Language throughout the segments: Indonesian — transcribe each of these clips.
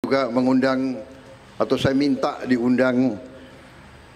juga mengundang atau saya minta diundang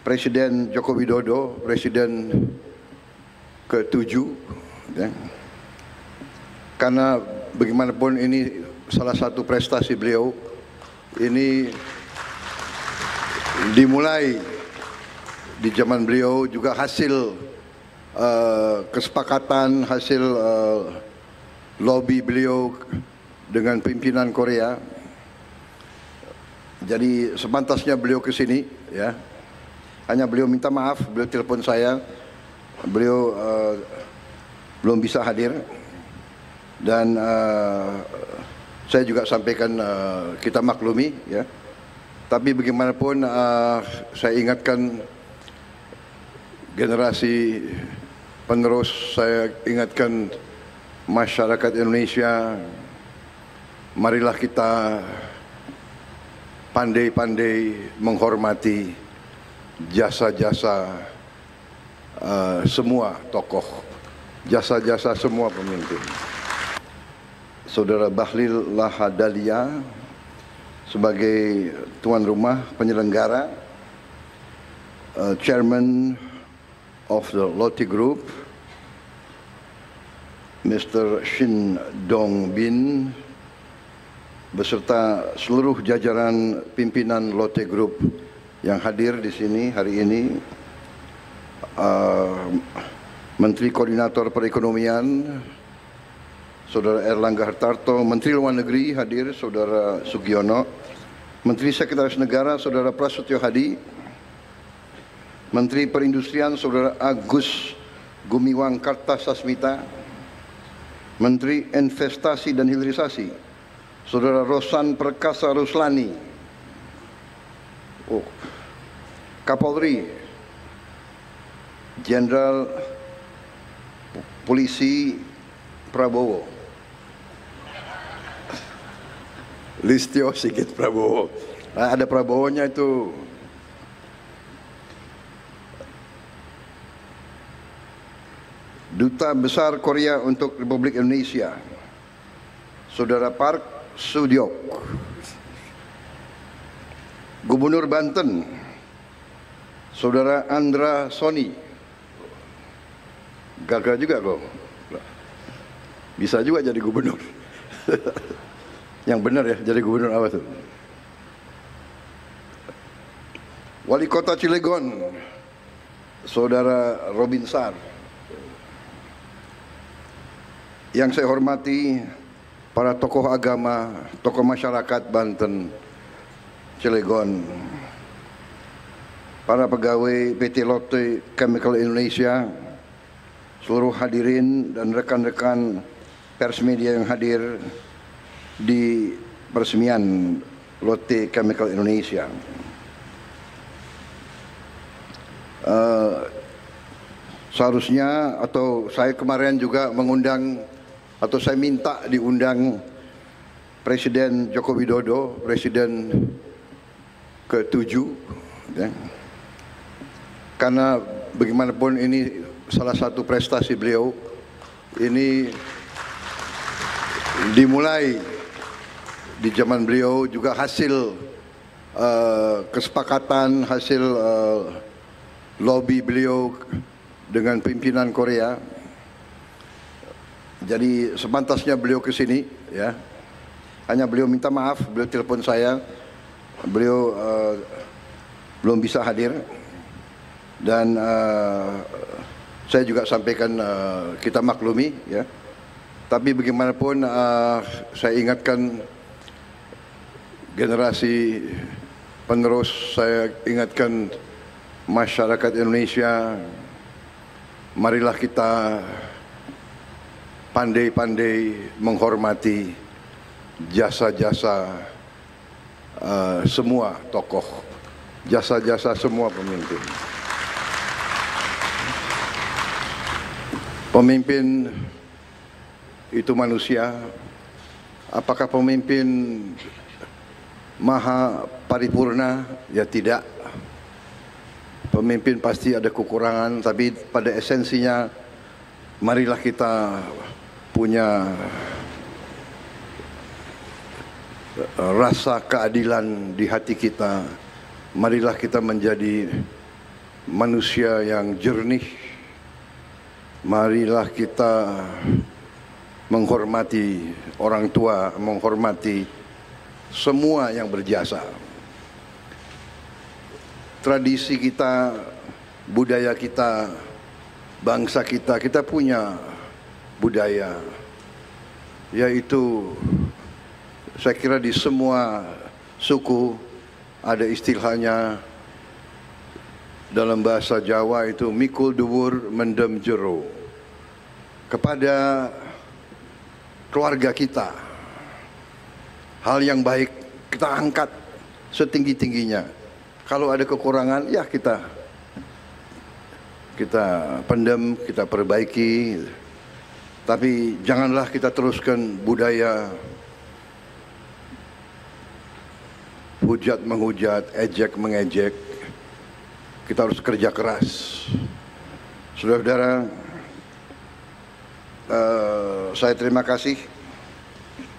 Presiden Joko Widodo, Presiden ke-7, ya. Karena bagaimanapun ini salah satu prestasi beliau, ini dimulai di zaman beliau juga hasil kesepakatan, hasil lobby beliau dengan pimpinan Korea. Jadi sepantasnya beliau ke sini, ya. Hanya beliau minta maaf, beliau telepon saya, beliau belum bisa hadir, dan saya juga sampaikan kita maklumi, ya. Tapi bagaimanapun saya ingatkan generasi penerus, saya ingatkan masyarakat Indonesia, marilah kita pandai-pandai menghormati jasa-jasa semua tokoh, jasa-jasa semua pemimpin. Saudara Bahlil Lahadalia sebagai tuan rumah penyelenggara, Chairman of the Lotte Group, Mr. Shin Dong Bin, beserta seluruh jajaran pimpinan Lotte Group yang hadir di sini hari ini, Menteri Koordinator Perekonomian, Saudara Erlangga Hartarto, Menteri Luar Negeri hadir, Saudara Sugiono, Menteri Sekretaris Negara, Saudara Prasetyo Hadi, Menteri Perindustrian, Saudara Agus Gumiwang Kartasasmita, Menteri Investasi dan Hilirisasi, Saudara Rosan Perkasa Ruslani, Kapolri Jenderal Polisi Prabowo, Listio Sigit Prabowo. Nah, ada Prabowonya itu. Duta Besar Korea untuk Republik Indonesia, Saudara Park Sudyok. Gubernur Banten, Saudara Andra Soni. Gagal juga kok. Bisa juga jadi gubernur. Yang benar ya, jadi gubernur apa tuh? Wali Kota Cilegon, Saudara Robin Sar. Yang saya hormati para tokoh agama, tokoh masyarakat Banten, Cilegon, para pegawai PT Lotte Chemical Indonesia, seluruh hadirin dan rekan-rekan pers media yang hadir di peresmian Lotte Chemical Indonesia. Seharusnya atau saya kemarin juga mengundang atau saya minta diundang Presiden Joko Widodo, Presiden ke-7, ya. Karena bagaimanapun ini salah satu prestasi beliau, ini dimulai di zaman beliau juga hasil kesepakatan, hasil lobby beliau dengan pimpinan Korea. Jadi sepantasnya beliau ke sini, ya. Hanya beliau minta maaf, beliau telepon saya, beliau belum bisa hadir, dan saya juga sampaikan kita maklumi, ya. Tapi bagaimanapun saya ingatkan generasi penerus, saya ingatkan masyarakat Indonesia, marilah kita pandai-pandai menghormati jasa-jasa semua tokoh, jasa-jasa semua pemimpin. Pemimpin itu manusia. Apakah pemimpin maha paripurna? Ya tidak. Pemimpin pasti ada kekurangan, tapi pada esensinya marilah kita punya rasa keadilan di hati kita. Marilah kita menjadi manusia yang jernih. Marilah kita menghormati orang tua, menghormati semua yang berjasa. Tradisi kita, budaya kita, bangsa kita, kita punya budaya, yaitu saya kira di semua suku ada istilahnya dalam bahasa Jawa itu mikul dhuwur mendem jero. Kepada keluarga kita, hal yang baik kita angkat setinggi-tingginya. Kalau ada kekurangan, ya kita pendam, kita perbaiki. Tapi janganlah kita teruskan budaya hujat menghujat, ejek mengejek. Kita harus kerja keras. Saudara-saudara, saya terima kasih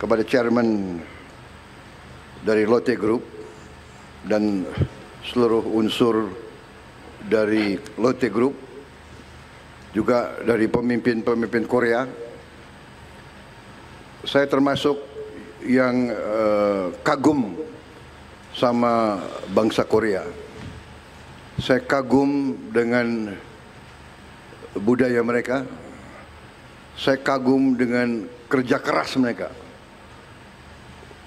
kepada chairman dari Lotte Group dan seluruh unsur dari Lotte Group, juga dari pemimpin-pemimpin Korea. Saya termasuk yang kagum sama bangsa Korea. Saya kagum dengan budaya mereka. Saya kagum dengan kerja keras mereka.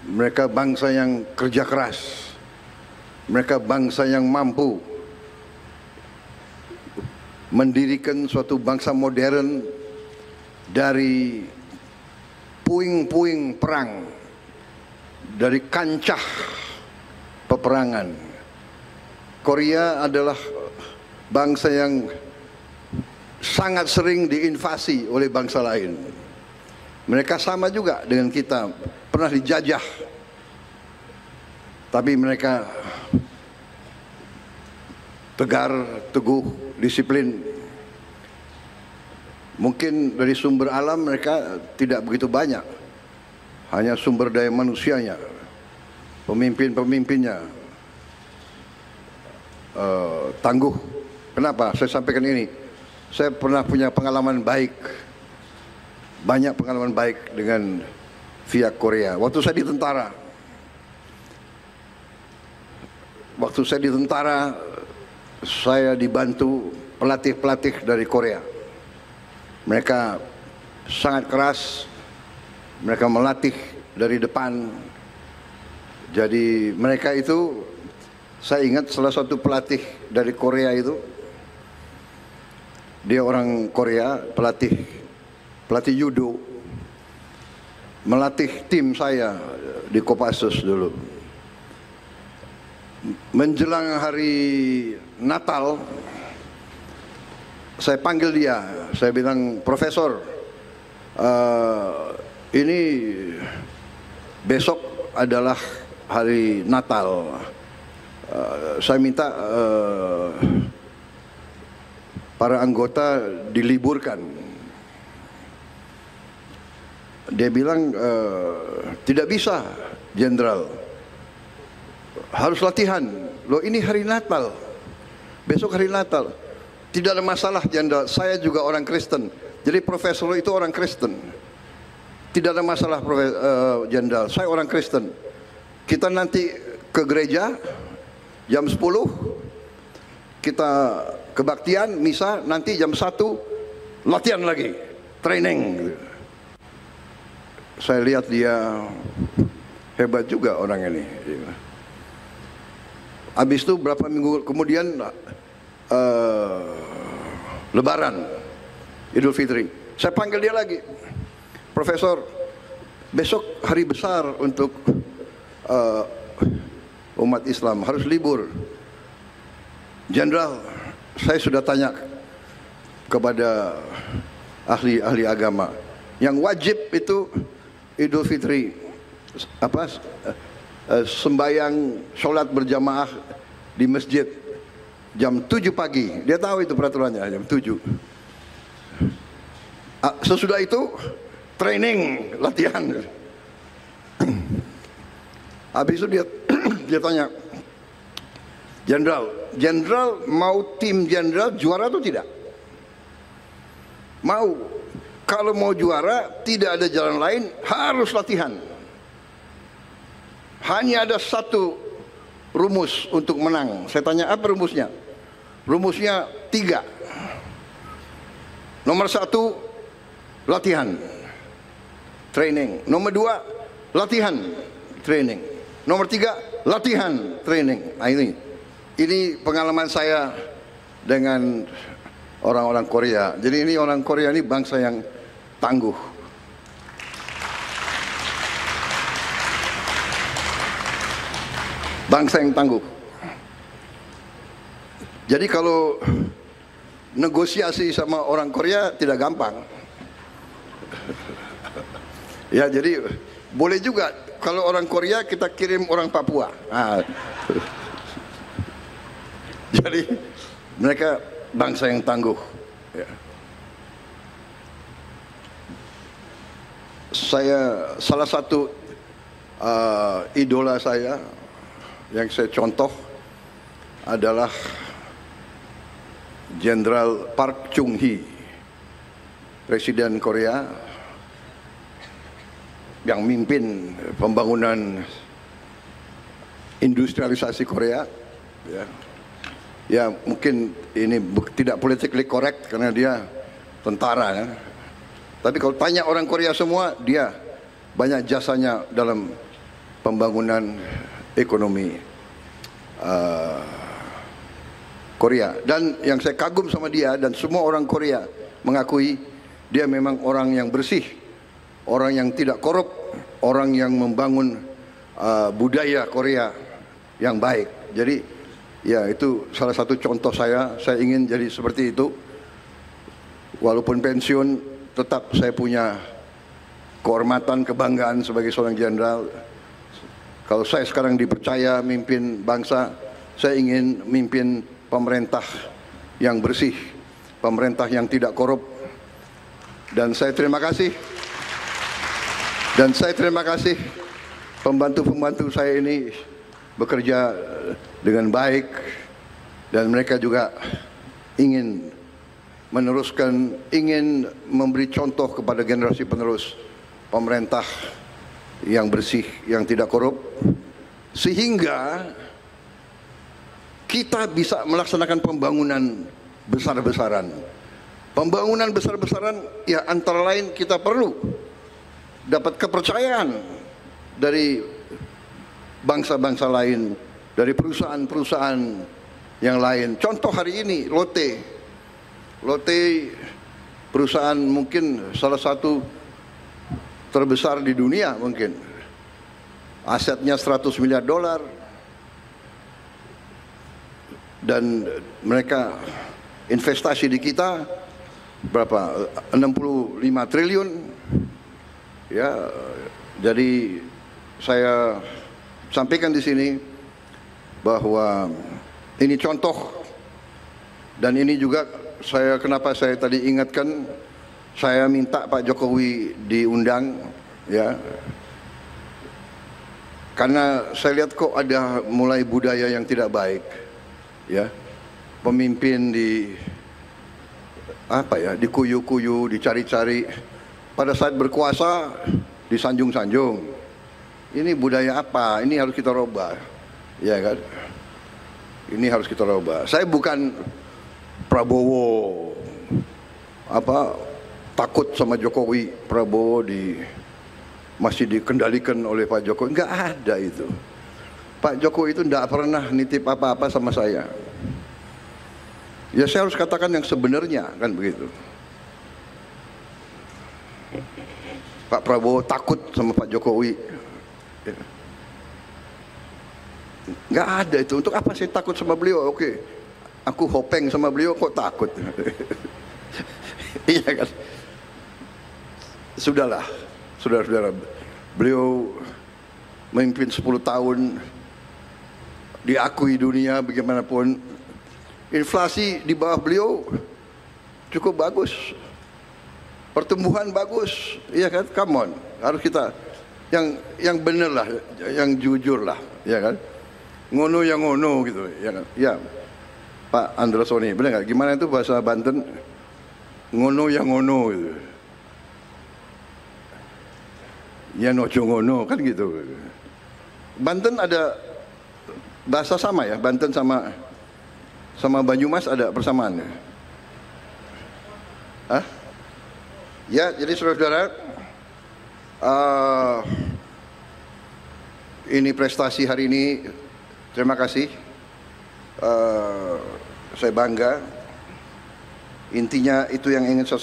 Mereka bangsa yang kerja keras. Mereka bangsa yang mampu mendirikan suatu bangsa modern dari puing-puing perang, dari kancah peperangan. Korea adalah bangsa yang sangat sering diinvasi oleh bangsa lain. Mereka sama juga dengan kita, pernah dijajah. Tapi mereka tegar, teguh, disiplin. Mungkin dari sumber alam mereka tidak begitu banyak, hanya sumber daya manusianya, pemimpin-pemimpinnya tangguh. Kenapa saya sampaikan ini? Saya pernah punya pengalaman baik, banyak pengalaman baik dengan pihak Korea. Waktu saya di tentara, saya dibantu pelatih-pelatih dari Korea. Mereka sangat keras, mereka melatih dari depan. Jadi mereka itu, saya ingat salah satu pelatih dari Korea itu, dia orang Korea, pelatih judo, melatih tim saya di Kopassus dulu. Menjelang hari Natal, saya panggil dia, saya bilang, "Profesor, ini besok adalah hari Natal. Saya minta para anggota diliburkan." Dia bilang, "Tidak bisa, Jenderal. Harus latihan. Loh, ini hari Natal. Besok hari Natal." "Tidak ada masalah, Jenderal. Saya juga orang Kristen." Jadi profesor itu orang Kristen. "Tidak ada masalah, Jenderal. Saya orang Kristen. Kita nanti ke gereja jam 10. Kita kebaktian, misa, nanti jam 1 latihan lagi, training." Saya lihat dia hebat juga orang ini. Habis itu berapa minggu kemudian Lebaran, Idul Fitri, saya panggil dia lagi, "Profesor, besok hari besar untuk umat Islam, harus libur." "Jenderal, saya sudah tanya kepada ahli agama, yang wajib itu Idul Fitri, sembahyang sholat berjamaah di masjid jam 7 pagi. Dia tahu itu peraturannya, jam 7. Sesudah itu training, latihan. Habis itu dia dia tanya, Jenderal mau tim jenderal juara atau tidak? Mau. Kalau mau juara tidak ada jalan lain, harus latihan. Hanya ada satu rumus untuk menang. Saya tanya, apa rumusnya? Rumusnya 3. Nomor 1, latihan, training. Nomor 2, latihan, training. Nomor 3, latihan, training. Nah, ini pengalaman saya dengan orang-orang Korea. Jadi ini orang Korea ini bangsa yang tangguh. Bangsa yang tangguh. Jadi kalau negosiasi sama orang Korea tidak gampang. Ya, jadi boleh juga kalau orang Korea kita kirim orang Papua. Nah, jadi mereka bangsa yang tangguh. Ya. Saya salah satu idola saya yang saya contoh adalah Jenderal Park Chung-hee, Presiden Korea yang mimpin pembangunan industrialisasi Korea. Ya. Ya, mungkin ini tidak politically correct karena dia tentara ya. Tapi kalau tanya orang Korea semua, dia banyak jasanya dalam pembangunan ekonomi Korea. Dan yang saya kagum sama dia dan semua orang Korea mengakui dia memang orang yang bersih, orang yang tidak korup, orang yang membangun budaya Korea yang baik. Jadi ya, itu salah satu contoh saya ingin jadi seperti itu. Walaupun pensiun, tetap saya punya kehormatan, kebanggaan sebagai seorang jenderal. Kalau saya sekarang dipercaya mimpin bangsa, saya ingin mimpin pemerintah yang bersih, pemerintah yang tidak korup. Dan saya terima kasih. Dan saya terima kasih pembantu-pembantu saya ini bekerja dengan baik, dan mereka juga ingin meneruskan, ingin memberi contoh kepada generasi penerus pemerintah yang bersih, yang tidak korup, sehingga kita bisa melaksanakan pembangunan besar-besaran. Pembangunan besar-besaran ya antara lain kita perlu dapat kepercayaan dari bangsa-bangsa lain, dari perusahaan-perusahaan yang lain. Contoh hari ini Lotte perusahaan mungkin salah satu terbesar di dunia mungkin. Asetnya $100 miliar. Dan mereka investasi di kita berapa? 65 triliun. Ya, jadi saya sampaikan di sini bahwa ini contoh, dan ini juga kenapa saya tadi ingatkan, saya minta Pak Jokowi diundang ya, karena saya lihat kok ada mulai budaya yang tidak baik ya, pemimpin dikuyu-kuyu, dicari-cari, pada saat berkuasa disanjung-sanjung. Ini budaya apa? Ini harus kita rubah, ya kan? Ini harus kita rubah. Saya bukan Prabowo takut sama Jokowi. Prabowo masih dikendalikan oleh Pak Jokowi. Enggak ada itu. Pak Jokowi itu enggak pernah nitip apa-apa sama saya. Ya, saya harus katakan yang sebenarnya, kan begitu. Pak Prabowo takut sama Pak Jokowi. Nggak ada itu. Untuk apa saya takut sama beliau? Oke, aku hopeng sama beliau, kok takut? Iya kan? Sudahlah, saudara-saudara, beliau memimpin 10 tahun, diakui dunia bagaimanapun. Inflasi di bawah beliau cukup bagus, pertumbuhan bagus, iya kan? Come on, harus kita yang bener lah, yang jujur lah, ya kan? Ngono yang ngono gitu, ya kan? Ya, Pak Androsoni, benar nggak? Gimana itu bahasa Banten? Ngono yang ngono gitu. Ya nojo ngono kan gitu. Banten ada bahasa sama ya, Banten sama Banyumas ada persamaan ya? Hah? Ya, jadi saudara-saudara, ini prestasi hari ini, terima kasih. Saya bangga. Intinya itu yang ingin saya